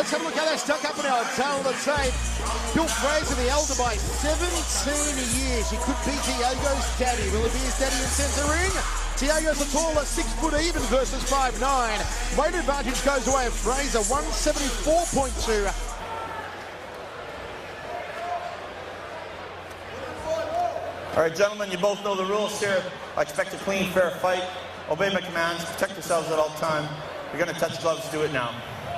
Let's have a look how they stuck up in our tail of the tape. Bill Fraser, the elder, by 17 years. He could be Diego's daddy. Will it be his daddy in centre ring? Diego's the taller, 6 foot even versus 5'9". Weight advantage goes away of Fraser, 174.2. All right, gentlemen, you both know the rules here. I expect a clean, fair fight. Obey my commands. Protect yourselves at all time. You're going to touch gloves. Do it now.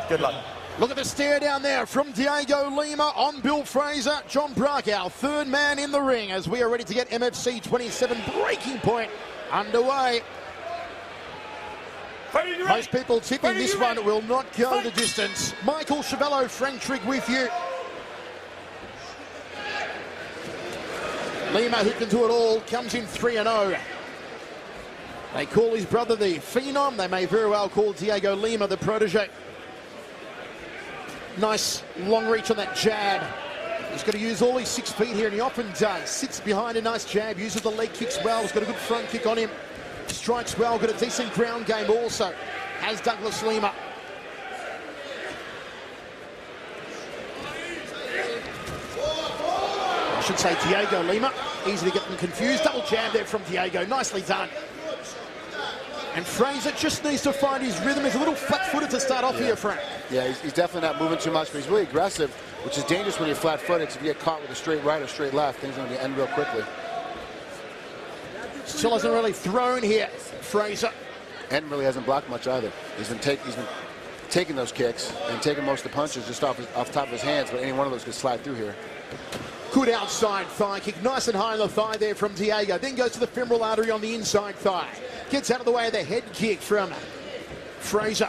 Good luck. Look at the stare down there from Dheigo Lima on Bill Fraser. John Brock, our third man in the ring, as we are ready to get MFC 27 breaking point underway. Most people tipping this one will not go the distance. Michael Chavello, Frank Trigg with you. Lima, who can do it all, comes in 3-0. They call his brother the Phenom. They may very well call Dheigo Lima the protege. Nice long reach on that jab. He's got to use all his 6 feet here, and he often does. Sits behind a nice jab, uses the leg kicks well. He's got a good front kick on him. Strikes well, got a decent ground game also, has Douglas Lima. I should say Dheigo Lima. Easy to get them confused. Double jab there from Dheigo. Nicely done. And Fraser just needs to find his rhythm. He's a little flat-footed to start off here, Frank. Yeah, he's definitely not moving too much, but he's really aggressive, which is dangerous when you're flat-footed. If you get caught with a straight right or straight left, things are going to end real quickly. Still hasn't really thrown here, Fraser. And really hasn't blocked much either. He's been taking those kicks and taking most of the punches just off the top of his hands, but any one of those could slide through here. Good outside thigh kick, nice and high on the thigh there from Dheigo. Then goes to the femoral artery on the inside thigh. Gets out of the way of the head kick from Fraser.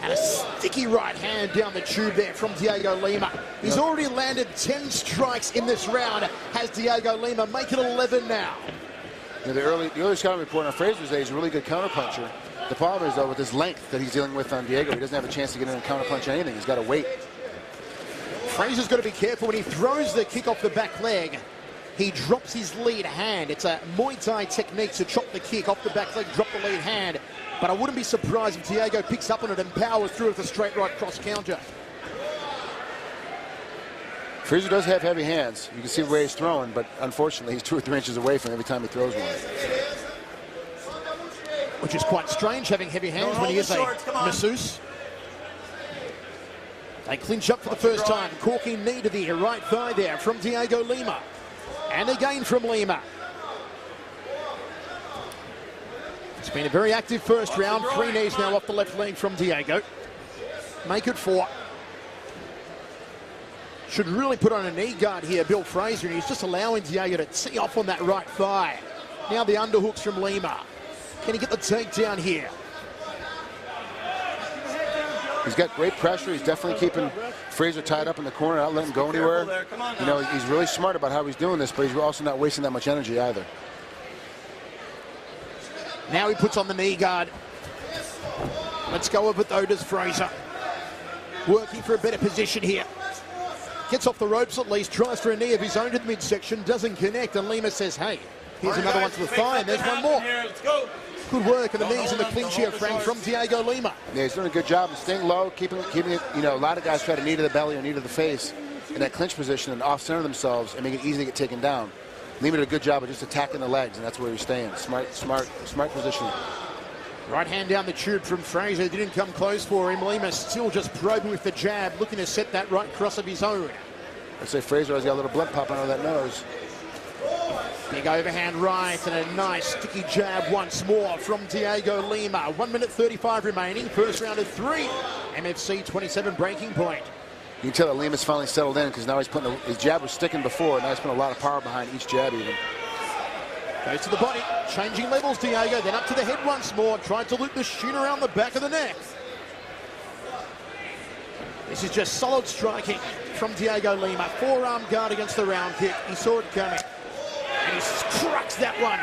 And a sticky right hand down the tube there from Dheigo Lima. He's already landed 10 strikes in this round. Has Dheigo Lima make it 11 now? The early scouting report on Fraser's day is a really good counterpuncher. The problem is, though, with his length that he's dealing with on Dheigo, he doesn't have a chance to get in and counterpunch anything. He's got to wait. Fraser's got to be careful when he throws the kick off the back leg. He drops his lead hand. It's a Muay Thai technique to chop the kick off the back leg, drop the lead hand. But I wouldn't be surprised if Dheigo picks up on it and powers through with a straight right cross counter. Fraser does have heavy hands. You can see where he's throwing, but unfortunately he's 2 or 3 inches away from every time he throws one. Which is quite strange, having heavy hands when he is a masseuse. They clinch up for the first time. Corking knee to the right thigh there from Dheigo Lima. And again from Lima. It's been a very active first round. 3 knees now off the left leg from Dheigo. Make it 4. Should really put on a knee guard here, Bill Fraser, and he's just allowing Dheigo to tee off on that right thigh. Now the underhooks from Lima. Can he get the takedown here? He's got great pressure. He's definitely keeping Fraser tied up in the corner, not letting him go anywhere. You know, he's really smart about how he's doing this, but he's also not wasting that much energy either. Now he puts on the knee guard. Let's go with it though, does Fraser. Working for a better position here. Gets off the ropes at least, tries for a knee of his own to the midsection, doesn't connect, and Lima says, hey, here's another one to the thigh, and there's one more. Good work on the knees and the clinch here, Frank, from Dheigo Lima. Yeah, he's doing a good job of staying low, keeping it, you know, a lot of guys try to knee to the belly or knee to the face in that clinch position and off-center themselves and make it easy to get taken down. Lima did a good job of just attacking the legs, and that's where he's staying. Smart positioning. Right hand down the tube from Fraser. Didn't come close for him. Lima still just probing with the jab, looking to set that right cross of his own. I'd say Fraser has got a little blood popping out of that nose. Big overhand right and a nice sticky jab once more from Dheigo Lima. 1 minute 35 remaining. First round of 3. MFC 27 breaking point. You can tell that Lima's finally settled in because now he's putting his jab was sticking before. Now he's putting a lot of power behind each jab even. Goes to the body, changing levels Dheigo, then up to the head once more. Tried to loop the shin around the back of the neck. This is just solid striking from Dheigo Lima. Forearm guard against the round kick. He saw it coming. And he strucks that one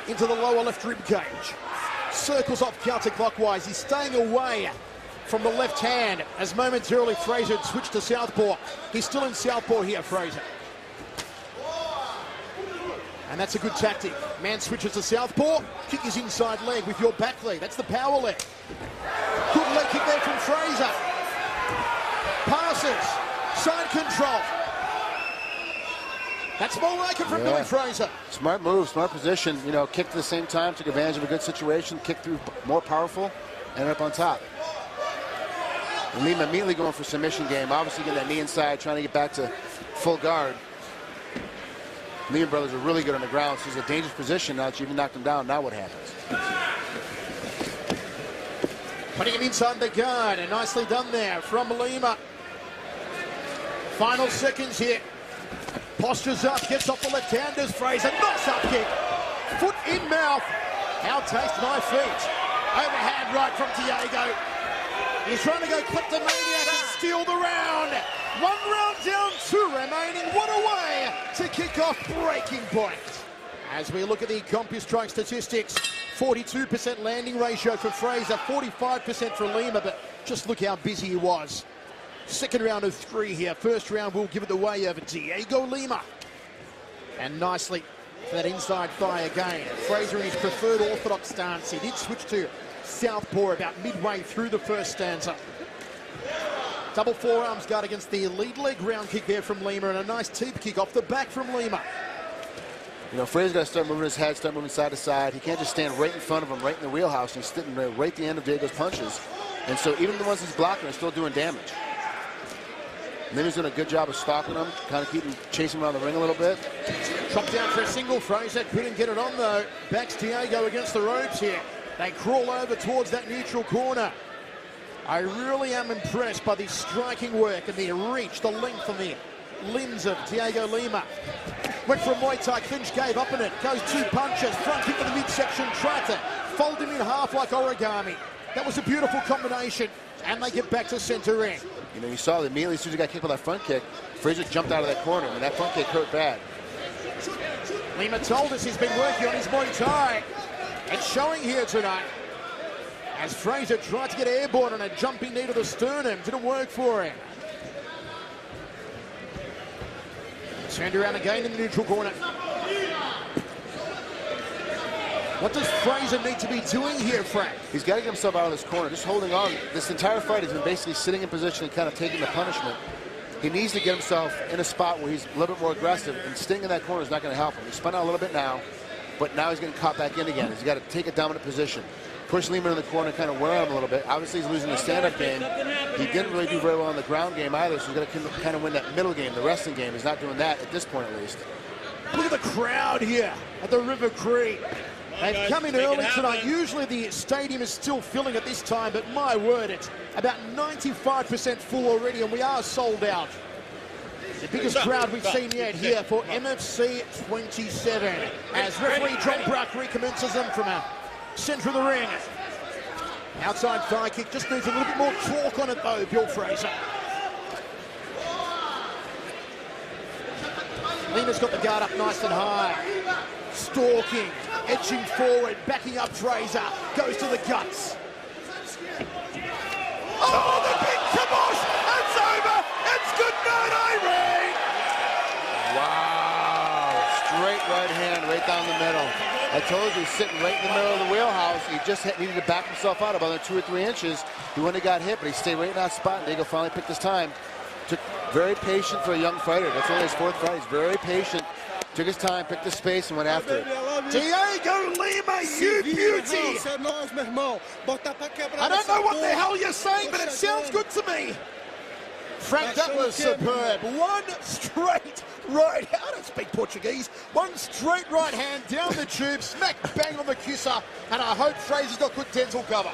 into the lower left rib cage. Circles off counterclockwise. He's staying away from the left hand as momentarily Fraser had switched to southpaw. He's still in southpaw here, Fraser. And that's a good tactic. Man switches to southpaw, kick his inside leg with your back leg. That's the power leg. Good leg kick there from Fraser. misses. Side control. That's more like it from Billy Fraser. Smart move, smart position. You know, kicked at the same time, took advantage of a good situation, kicked through more powerful, ended up on top. And Lima immediately going for submission game. Obviously getting that knee inside, trying to get back to full guard. Lima brothers are really good on the ground, so it's a dangerous position. Now that you even knocked him down, now what happens? Putting him inside the guard, and nicely done there from Lima. Final seconds here. Postures up, gets off the left-handers. Fraser, nice up kick. Foot in mouth. How taste my feet. Overhand right from Dheigo. He's trying to go kleptomaniac and steal the round. 1 round down, 2 remaining. What a way to kick off breaking point. As we look at the CompuStrike statistics, 42% landing ratio for Fraser, 45% for Lima, but just look how busy he was. Second round of 3 here. First round will give it away over Dheigo Lima. And nicely for that inside thigh again. Fraser in his preferred orthodox stance. He did switch to southpaw about midway through the first stanza. Double forearms guard against the lead leg round kick there from Lima, and a nice teep kick off the back from Lima. You know, Fraser's got to start moving his head, start moving side to side. He can't just stand right in front of him, right in the wheelhouse, and he's sitting right at the end of Dheigo's punches. And so even the ones he's blocking are still doing damage. Lima's doing a good job of stalking him, kind of chasing him around the ring a little bit. Chopped down for a single. Fraser couldn't get it on though. Backs Dheigo against the ropes here. They crawl over towards that neutral corner. I really am impressed by the striking work and the reach, the length and the limbs of Dheigo Lima. Went for a Muay Thai clinch, gave up in it. Goes 2 punches, front kick to the midsection, tried to fold him in half like origami. That was a beautiful combination, and they get back to center ring. You know, you saw that immediately as soon as he got kicked with that front kick, Fraser jumped out of that corner, and that front kick hurt bad. Lima told us he's been working on his Muay Thai. It's showing here tonight. As Fraser tried to get airborne on a jumping knee to the sternum, didn't work for him. Turned around again in the neutral corner. What does Fraser need to be doing here, Frank? He's got to get himself out of this corner, just holding on. This entire fight he's been basically sitting in position and kind of taking the punishment. He needs to get himself in a spot where he's a little bit more aggressive, and staying in that corner is not going to help him. He spun out a little bit now, but now he's getting caught back in again. He's got to take a dominant position. Push Lima in the corner, kind of wear him a little bit. Obviously, he's losing the stand-up game. He didn't really do very well in the ground game either, so he's got to kind of win that middle game, the wrestling game. He's not doing that at this point, at least. Look at the crowd here at the River Cree. They've come in early tonight. Usually the stadium is still filling at this time, but my word, it's about 95% full already, and we are sold out. The biggest crowd we've seen yet here for MFC 27. As referee John Bruck recommences them from a centre of the ring. Outside thigh kick, just needs a little bit more torque on it though, Bill Fraser. Lima's got the guard up nice and high. Stalking, edging forward, backing up Fraser. Goes to the guts. Oh, the big kibosh! It's over! It's good night, Irene! Wow, straight right hand right down the middle. I told you he's sitting right in the middle of the wheelhouse. He just needed to back himself out about 2 or 3 inches. He wouldn't have got hit, but he stayed right in that spot. Dheigo finally picked his time. Took very patient for a young fighter. That's only his 4th fight. He's very patient. Took his time, picked the space, and went after it. Dheigo Lima, you beauty! I don't know what the hell you're saying, but it sounds good to me. Frank, that was superb. 1 straight right, I don't speak Portuguese. 1 straight right hand down the tube, smack bang on the kisser, and I hope Fraser's got good dental cover.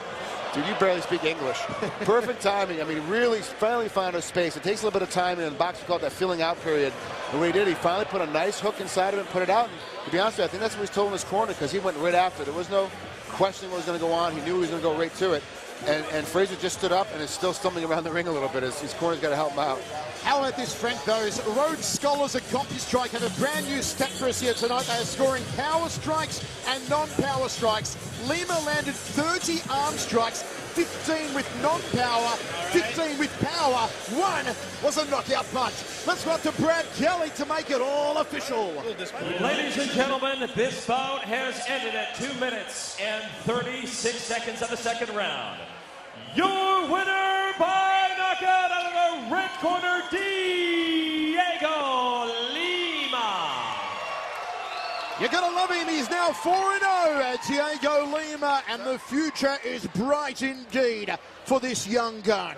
Dude, you barely speak English. Perfect timing. I mean, really finally found a space. It takes a little bit of time, and the boxer called that filling out period. And what he did, he finally put a nice hook inside of it and put it out. And to be honest with you, I think that's what he's told in his corner, because he went right after it. There was no questioning what was going to go on. He knew he was going to go right to it. And Fraser just stood up and is still stumbling around the ring a little bit. His corner's got to help him out. How about this, Frank? Those Rhodes Scholars at CompuStrike have a brand new stat for us here tonight. They are scoring power strikes and non-power strikes. Lima landed 30 arm strikes, 15 with non-power, 15 with power. 1 was a knockout punch. Let's go up to Brad Kelly to make it all official. Ladies and gentlemen, this bout has ended at 2 minutes and 36 seconds of the second round. Your winner by knockout out of the red corner, Dheigo Lima. You're going to love him. He's now 4-0, Dheigo Lima, and the future is bright indeed for this young gun.